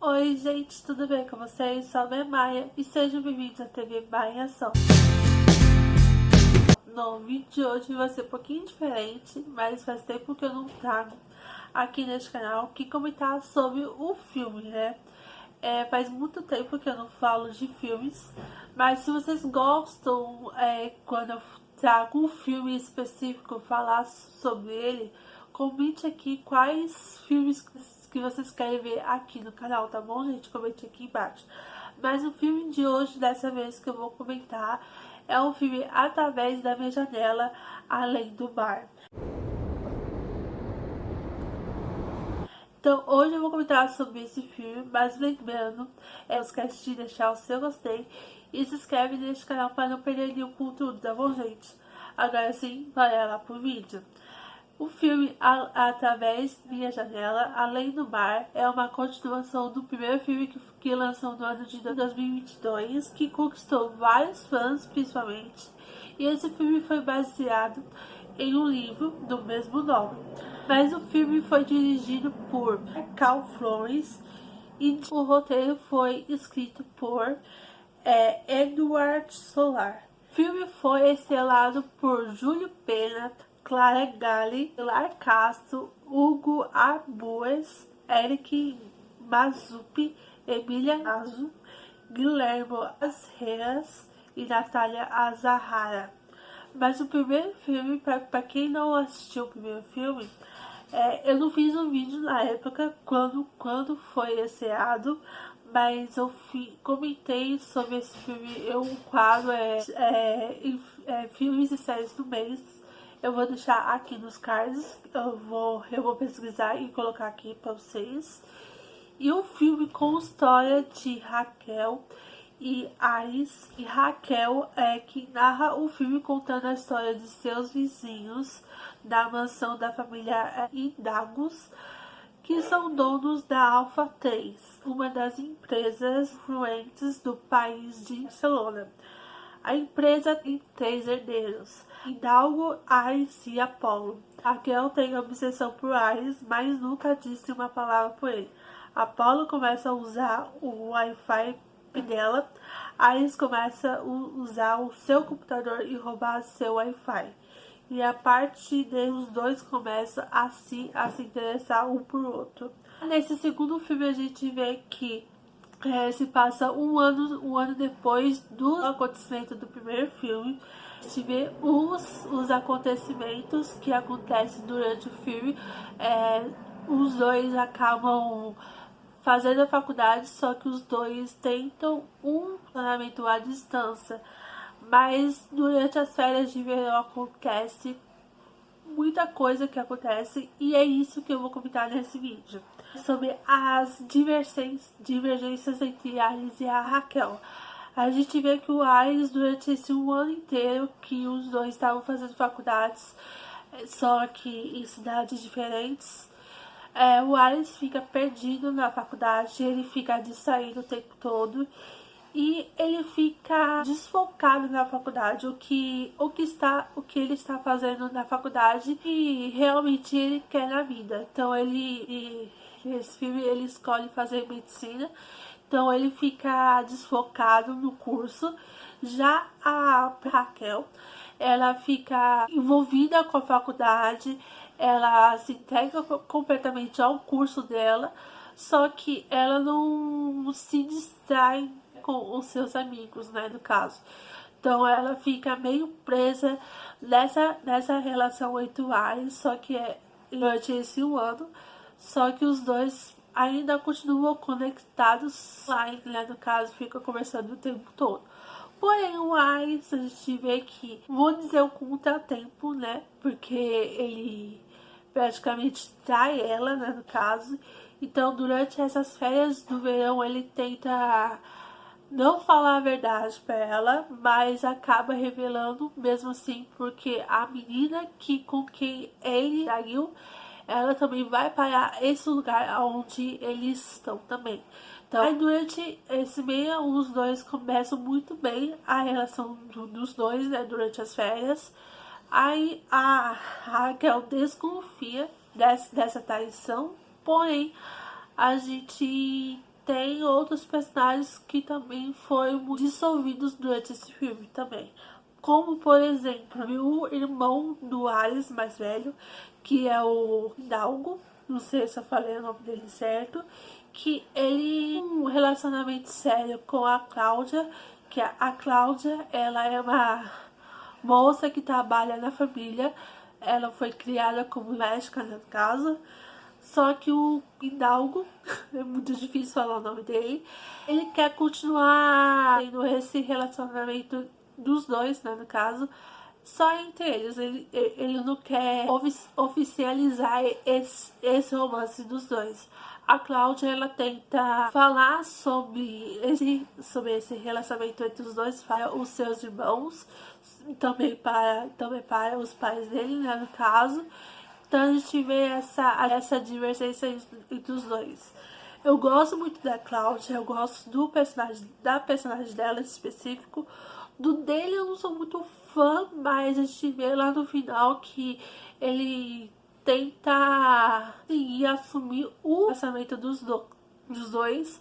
Oi gente, tudo bem com vocês? Sou a Bé Maia e sejam bem-vindos à TV Maia em Ação. No vídeo de hoje vai ser um pouquinho diferente, mas faz tempo que eu não trago aqui neste canal que comentar sobre o filme, né? Faz muito tempo que eu não falo de filmes, mas se vocês gostam quando eu trago um filme específico, falar sobre ele, comente aqui quais filmes que vocês querem ver aqui no canal, tá bom, gente? Comente aqui embaixo. Mas o filme de hoje, dessa vez que eu vou comentar, é um filme Através da Minha Janela, Além do Mar. Então, hoje eu vou comentar sobre esse filme, mas lembrando, não esquece de deixar o seu gostei e se inscreve neste canal para não perder nenhum conteúdo, tá bom, gente? Agora sim, bora lá pro vídeo. O filme Através da Minha Janela, Além do Mar, é uma continuação do primeiro filme que lançou no ano de 2022, que conquistou vários fãs, principalmente, e esse filme foi baseado em um livro do mesmo nome. Mas o filme foi dirigido por Cal Flores e o roteiro foi escrito por Edward Solar. O filme foi estrelado por Júlio Pena, Clara Galli, Pilar Castro, Hugo Arbues, Eric Mazupi, Emília Nazo, Guilherme Asreas e Natália Azahara. Mas o primeiro filme, para quem não assistiu o primeiro filme, eu não fiz um vídeo na época quando foi estreado, mas eu comentei sobre esse filme. Um quadro filmes e séries do mês. Eu vou deixar aqui nos cards. Eu vou pesquisar e colocar aqui para vocês. E o filme com história de Raquel e Ares. E Raquel que narra o filme contando a história de seus vizinhos da mansão da família Indagos, que são donos da Alpha 3, uma das empresas influentes do país de Barcelona. A empresa tem 3 herdeiros, Hidalgo, Ares e Apolo. Raquel tem obsessão por Ares, mas nunca disse uma palavra por ele. Apolo começa a usar o Wi-Fi dela, Ares começa a usar o seu computador e roubar seu Wi-Fi. E a partir daí os dois começam a se interessar um por outro. Nesse segundo filme a gente vê que se passa um ano depois do acontecimento do primeiro filme. A gente vê os acontecimentos que acontecem durante o filme. Os dois acabam fazendo a faculdade, só que os dois tentam um relacionamento à distância. Mas durante as férias de verão acontece muita coisa que acontece e é isso que eu vou comentar nesse vídeo. Sobre as divergências entre Ares e a Raquel. A gente vê que o Ares, durante esse um ano inteiro que os dois estavam fazendo faculdades, só que em cidades diferentes, o Ares fica perdido na faculdade, ele fica distraído o tempo todo e ele fica desfocado na faculdade, o que ele está fazendo na faculdade e realmente ele quer na vida. Então nesse filme ele escolhe fazer medicina, então ele fica desfocado no curso. Já a Raquel, ela fica envolvida com a faculdade, ela se entrega completamente ao curso dela, só que ela não se distrai com os seus amigos, né, no caso. Então ela fica meio presa nessa relação entre o Ares, só que durante esse um ano, só que os dois ainda continuam conectados lá, né, no caso, ficam conversando o tempo todo. Porém, o Ares, a gente vê que, vou dizer o contratempo, né, porque ele praticamente trai ela, né, no caso. Então, durante essas férias do verão, ele tenta não falar a verdade para ela, mas acaba revelando mesmo assim, porque a menina com quem ele saiu, ela também vai para esse lugar onde eles estão também. Então, aí durante esse meio, os dois começam muito bem a relação dos dois, né, durante as férias. Aí a Raquel desconfia dessa traição, porém a gente tem outros personagens que também foram dissolvidos durante esse filme também. Como, por exemplo, o irmão do Ares mais velho, que é o Hidalgo, não sei se eu falei o nome dele certo, que ele tem um relacionamento sério com a Cláudia, que a Cláudia, ela é uma moça que trabalha na família, ela foi criada como médica na casa, só que o Hidalgo, é muito difícil falar o nome dele, ele quer continuar tendo esse relacionamento dos dois, né, no caso, só entre eles. Ele não quer oficializar esse romance dos dois. A Cláudia, ela tenta falar sobre esse relacionamento entre os dois para os seus irmãos, também para os pais dele, né, no caso. Então a gente vê essa divergência entre os dois. Eu gosto muito da Cláudia, eu gosto da personagem dela em específico. Do dele eu não sou muito fã, mas a gente vê lá no final que ele tenta seguir, assumir o pensamento dos dois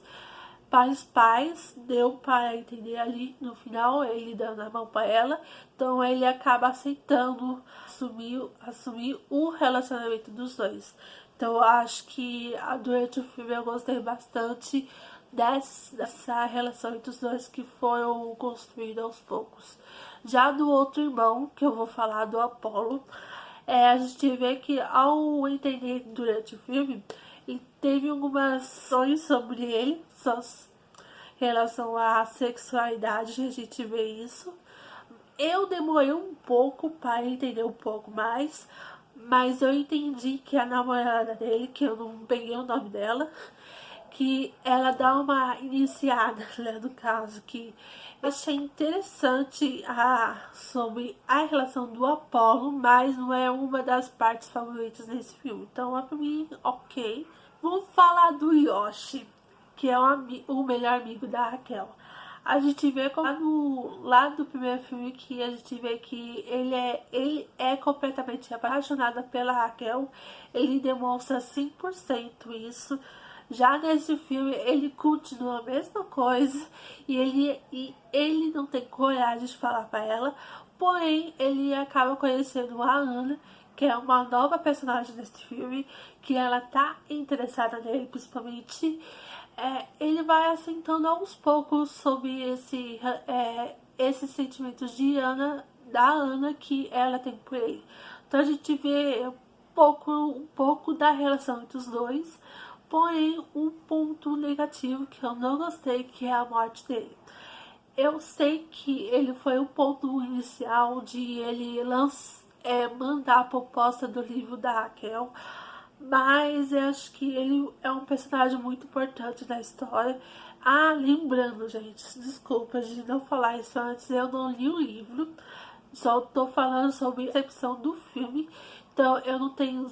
para os pais, deu para entender ali no final, ele dando a mão para ela, então ele acaba aceitando assumir o relacionamento dos dois. Então eu acho que durante o filme eu gostei bastante dessa relação entre os dois que foram construídos aos poucos. Já do outro irmão, que eu vou falar do Apolo, a gente vê que ao entender durante o filme, ele teve algumas ações sobre ele, só em relação à sexualidade, a gente vê isso. Eu demorei um pouco para entender um pouco mais, mas eu entendi que a namorada dele, que eu não peguei o nome dela, que ela dá uma iniciada, né, no caso, que eu achei interessante sobre a relação do Apolo, mas não é uma das partes favoritas desse filme. Então, pra mim, ok. Vamos falar do Yoshi, que é o melhor amigo da Raquel. A gente vê como lá do primeiro filme que a gente vê que ele é completamente apaixonado pela Raquel. Ele demonstra 100% isso. Já nesse filme ele continua a mesma coisa e ele não tem coragem de falar para ela, porém ele acaba conhecendo a Ana, que é uma nova personagem desse filme, que ela tá interessada nele principalmente. Ele vai assentando aos poucos sobre esses sentimentos da Ana que ela tem por ele. Então a gente vê um pouco da relação entre os dois, porém um ponto negativo que eu não gostei, que é a morte dele. Eu sei que ele foi o ponto inicial de ele mandar a proposta do livro da Raquel, mas eu acho que ele é um personagem muito importante na história. Lembrando, gente, desculpa de não falar isso antes, eu não li o livro, só tô falando sobre a recepção do filme, então eu não tenho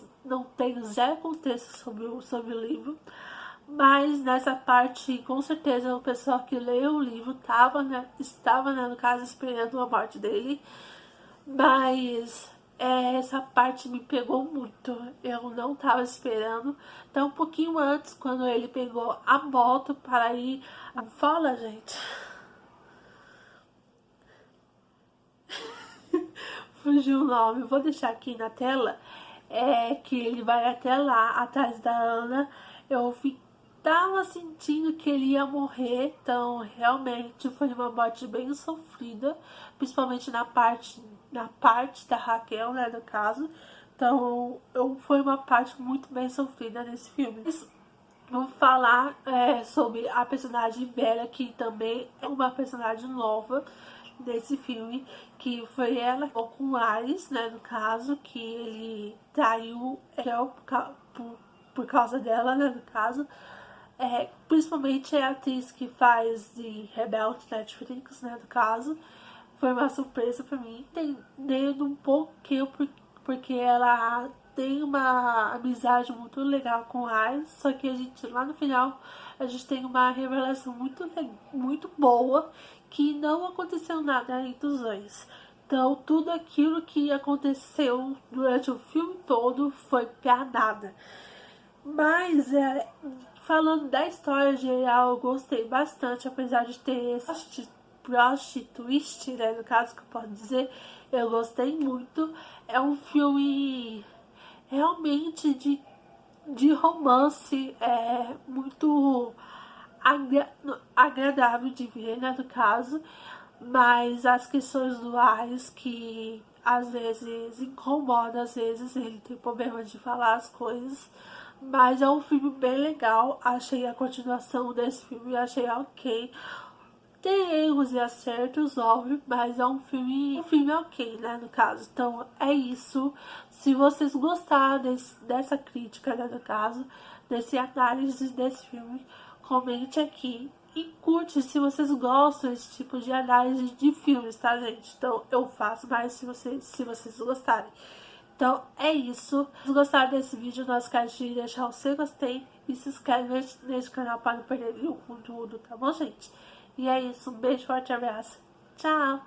zero contexto sobre o livro. Mas nessa parte, com certeza, o pessoal que leu o livro estava, né, no caso, esperando a morte dele. Mas essa parte me pegou muito. Eu não estava esperando. Então, um pouquinho antes, quando ele pegou a moto para ir... Fala, gente. Fugiu o nome. Vou deixar aqui na tela. Que ele vai até lá, atrás da Ana. Eu tava sentindo que ele ia morrer, então realmente foi uma morte bem sofrida, principalmente na parte da Raquel, né, no caso. Então foi uma parte muito bem sofrida nesse filme. Vamos falar sobre a personagem velha, que também é uma personagem nova desse filme, que foi ela com o Ares, né, no caso, que ele traiu por causa dela, né, no caso. Principalmente a atriz que faz de Rebelde Netflix, né, no caso, foi uma surpresa pra mim, entendendo um pouquinho porque ela tem uma amizade muito legal com o Ares, só que a gente, lá no final, a gente tem uma revelação muito boa, que não aconteceu nada entre os dois. Então, tudo aquilo que aconteceu durante o filme todo foi pra nada. Mas falando da história geral, eu gostei bastante, apesar de ter esse plot twist, né, no caso que eu posso dizer, eu gostei muito. É um filme realmente de romance, é muito agradável de ver, né, no caso, mas as questões duais que às vezes incomoda, às vezes ele tem problemas de falar as coisas, mas é um filme bem legal. Achei a continuação desse filme, achei ok. Tem erros e acertos, óbvio, mas é um filme ok, né, no caso. Então, é isso. Se vocês gostaram dessa crítica, né, no caso, desse análise desse filme, comente aqui. E curte se vocês gostam desse tipo de análise de filmes, tá, gente? Então, eu faço mais se vocês gostarem. Então, é isso. Se gostaram desse vídeo, não esquece de deixar o seu gostei e se inscreve nesse canal para não perder nenhum conteúdo, tá bom, gente? E é isso, um beijo, forte abraço. Tchau!